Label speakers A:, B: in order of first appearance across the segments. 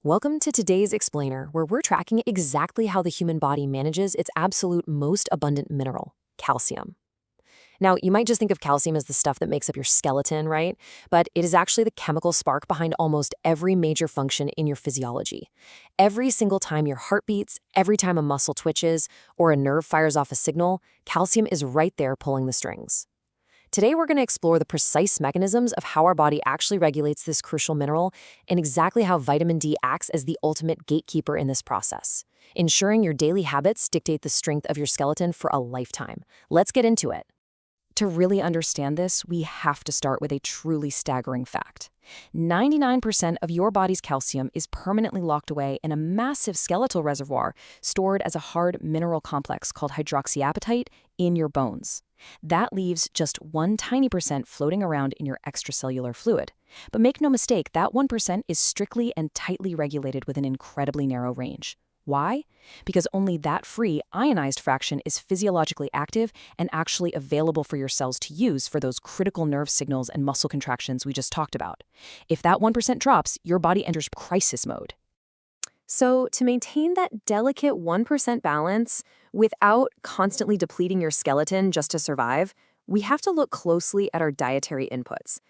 A: Welcome to today's Explainer, where we're tracking exactly how the human body manages its absolute most abundant mineral, calcium. Now, you might just think of calcium as the stuff that makes up your skeleton, right? But it is actually the chemical spark behind almost every major function in your physiology. Every single time your heart beats, every time a muscle twitches, or a nerve fires off a signal, calcium is right there pulling the strings. Today, we're going to explore the precise mechanisms of how our body actually regulates this crucial mineral and exactly how vitamin D acts as the ultimate gatekeeper in this process, ensuring your daily habits dictate the strength of your skeleton for a lifetime. Let's get into it. To really understand this, we have to start with a truly staggering fact. 99% of your body's calcium is permanently locked away in a massive skeletal reservoir stored as a hard mineral complex called hydroxyapatite in your bones. That leaves just one tiny percent floating around in your extracellular fluid. But make no mistake, that 1% is strictly and tightly regulated with an incredibly narrow range. Why? Because only that free, ionized fraction is physiologically active and actually available for your cells to use for those critical nerve signals and muscle contractions we just talked about. If that 1% drops, your body enters crisis mode. So, to maintain that delicate 1% balance without constantly depleting your skeleton just to survive, we have to look closely at our dietary inputs.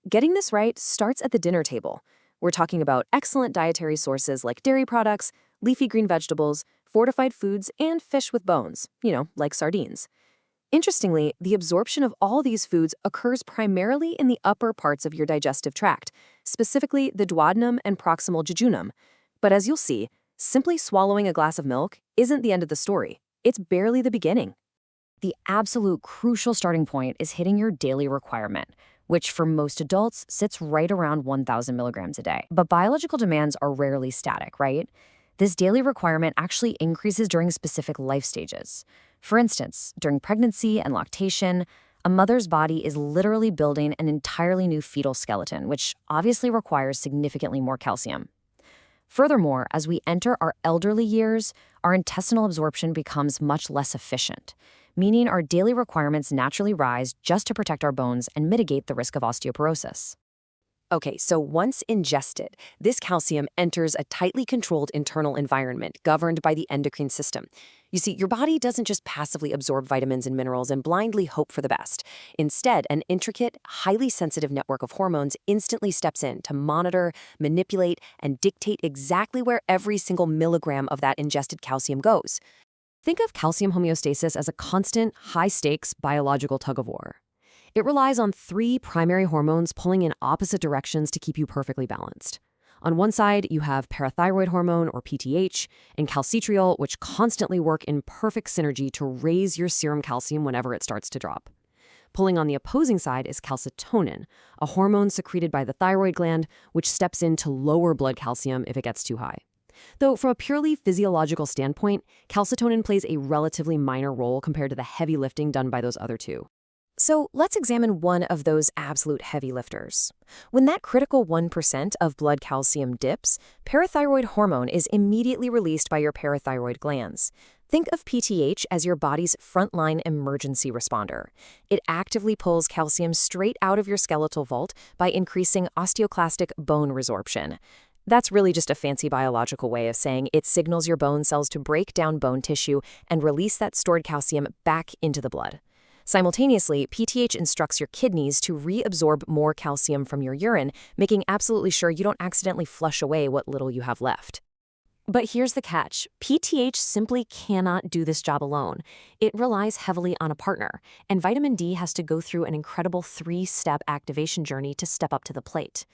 A: Getting this right starts at the dinner table. We're talking about excellent dietary sources like dairy products, leafy green vegetables, fortified foods, and fish with bones, like sardines. Interestingly, the absorption of all these foods occurs primarily in the upper parts of your digestive tract, specifically the duodenum and proximal jejunum. But as you'll see, simply swallowing a glass of milk isn't the end of the story. It's barely the beginning. The absolute crucial starting point is hitting your daily requirement, which for most adults sits right around 1,000 milligrams a day. But biological demands are rarely static, right? This daily requirement actually increases during specific life stages. For instance, during pregnancy and lactation, a mother's body is literally building an entirely new fetal skeleton, which obviously requires significantly more calcium. Furthermore, as we enter our elderly years, our intestinal absorption becomes much less efficient, meaning our daily requirements naturally rise just to protect our bones and mitigate the risk of osteoporosis. Okay, so once ingested, this calcium enters a tightly controlled internal environment governed by the endocrine system. You see, your body doesn't just passively absorb vitamins and minerals and blindly hope for the best. Instead, an intricate, highly sensitive network of hormones instantly steps in to monitor, manipulate, and dictate exactly where every single milligram of that ingested calcium goes. Think of calcium homeostasis as a constant, high-stakes biological tug-of-war. It relies on three primary hormones pulling in opposite directions to keep you perfectly balanced. On one side, you have parathyroid hormone, or PTH, and calcitriol, which constantly work in perfect synergy to raise your serum calcium whenever it starts to drop. Pulling on the opposing side is calcitonin, a hormone secreted by the thyroid gland, which steps in to lower blood calcium if it gets too high. Though from a purely physiological standpoint, calcitonin plays a relatively minor role compared to the heavy lifting done by those other two. So let's examine one of those absolute heavy lifters. When that critical 1% of blood calcium dips, parathyroid hormone is immediately released by your parathyroid glands. Think of PTH as your body's frontline emergency responder. It actively pulls calcium straight out of your skeletal vault by increasing osteoclastic bone resorption. That's really just a fancy biological way of saying it signals your bone cells to break down bone tissue and release that stored calcium back into the blood. Simultaneously, PTH instructs your kidneys to reabsorb more calcium from your urine, making absolutely sure you don't accidentally flush away what little you have left. But here's the catch. PTH simply cannot do this job alone. It relies heavily on a partner, and vitamin D has to go through an incredible three-step activation journey to step up to the plate.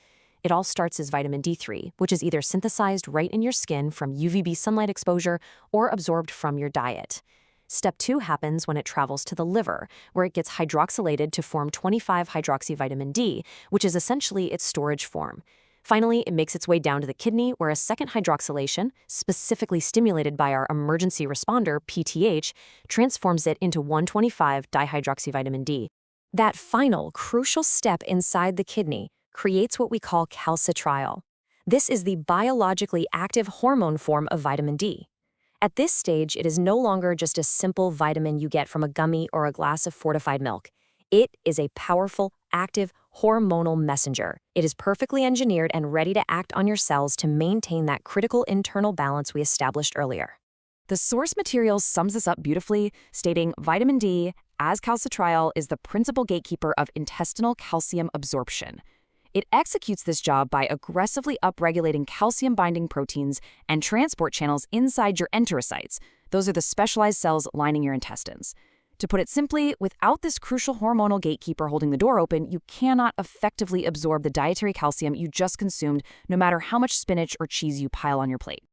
A: It all starts as vitamin D3, which is either synthesized right in your skin from UVB sunlight exposure or absorbed from your diet. Step 2 happens when it travels to the liver, where it gets hydroxylated to form 25-hydroxyvitamin D, which is essentially its storage form. Finally, it makes its way down to the kidney, where a second hydroxylation, specifically stimulated by our emergency responder, PTH, transforms it into 125-dihydroxyvitamin D. That final, crucial step inside the kidney creates what we call calcitriol. This is the biologically active hormone form of vitamin D. At this stage, it is no longer just a simple vitamin you get from a gummy or a glass of fortified milk. It is a powerful, active hormonal messenger. It is perfectly engineered and ready to act on your cells to maintain that critical internal balance we established earlier. The source material sums this up beautifully, stating vitamin D, as calcitriol, is the principal gatekeeper of intestinal calcium absorption. It executes this job by aggressively upregulating calcium-binding proteins and transport channels inside your enterocytes. Those are the specialized cells lining your intestines. To put it simply, without this crucial hormonal gatekeeper holding the door open, you cannot effectively absorb the dietary calcium you just consumed, no matter how much spinach or cheese you pile on your plate.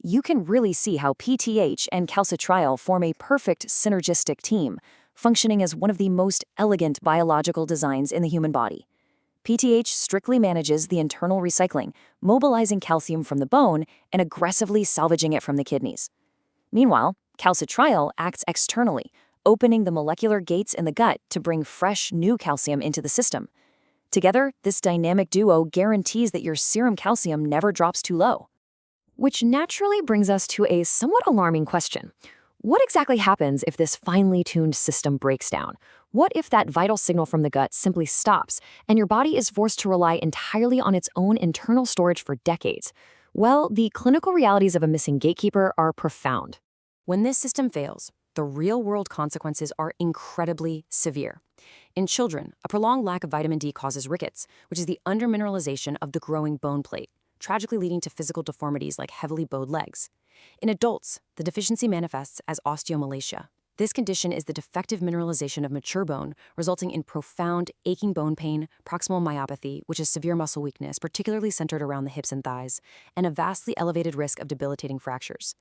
A: You can really see how PTH and calcitriol form a perfect synergistic team, functioning as one of the most elegant biological designs in the human body. PTH strictly manages the internal recycling, mobilizing calcium from the bone and aggressively salvaging it from the kidneys. Meanwhile, calcitriol acts externally, opening the molecular gates in the gut to bring fresh, new calcium into the system. Together, this dynamic duo guarantees that your serum calcium never drops too low. Which naturally brings us to a somewhat alarming question. What exactly happens if this finely tuned system breaks down? What if that vital signal from the gut simply stops, and your body is forced to rely entirely on its own internal storage for decades? Well, the clinical realities of a missing gatekeeper are profound. When this system fails, the real-world consequences are incredibly severe. In children, a prolonged lack of vitamin D causes rickets, which is the undermineralization of the growing bone plate, tragically leading to physical deformities like heavily bowed legs. In adults, the deficiency manifests as osteomalacia. This condition is the defective mineralization of mature bone, resulting in profound aching bone pain, proximal myopathy, which is severe muscle weakness, particularly centered around the hips and thighs, and a vastly elevated risk of debilitating fractures.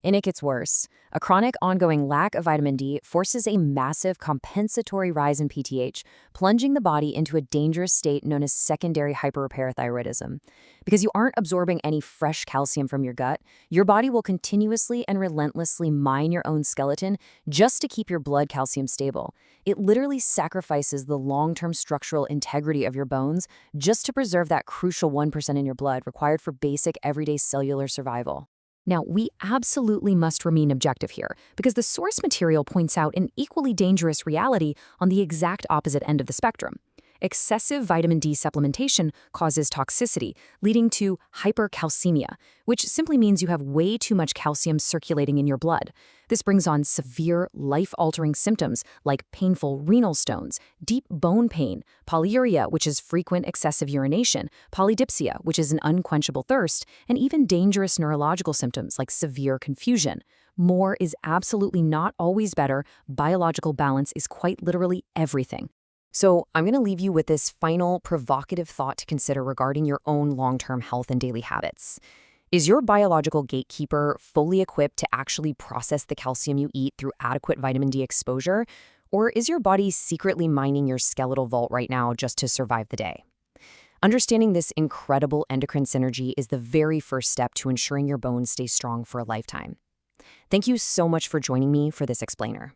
A: And it gets worse. A chronic ongoing lack of vitamin D forces a massive compensatory rise in PTH, plunging the body into a dangerous state known as secondary hyperparathyroidism. Because you aren't absorbing any fresh calcium from your gut, your body will continuously and relentlessly mine your own skeleton just to keep your blood calcium stable. It literally sacrifices the long-term structural integrity of your bones just to preserve that crucial 1% in your blood required for basic everyday cellular survival. Now, we absolutely must remain objective here, because the source material points out an equally dangerous reality on the exact opposite end of the spectrum. Excessive vitamin D supplementation causes toxicity, leading to hypercalcemia, which simply means you have way too much calcium circulating in your blood. This brings on severe, life-altering symptoms like painful renal stones, deep bone pain, polyuria, which is frequent excessive urination, polydipsia, which is an unquenchable thirst, and even dangerous neurological symptoms like severe confusion. More is absolutely not always better. Biological balance is quite literally everything. So I'm going to leave you with this final provocative thought to consider regarding your own long-term health and daily habits. Is your biological gatekeeper fully equipped to actually process the calcium you eat through adequate vitamin D exposure? Or is your body secretly mining your skeletal vault right now just to survive the day? Understanding this incredible endocrine synergy is the very first step to ensuring your bones stay strong for a lifetime. Thank you so much for joining me for this explainer.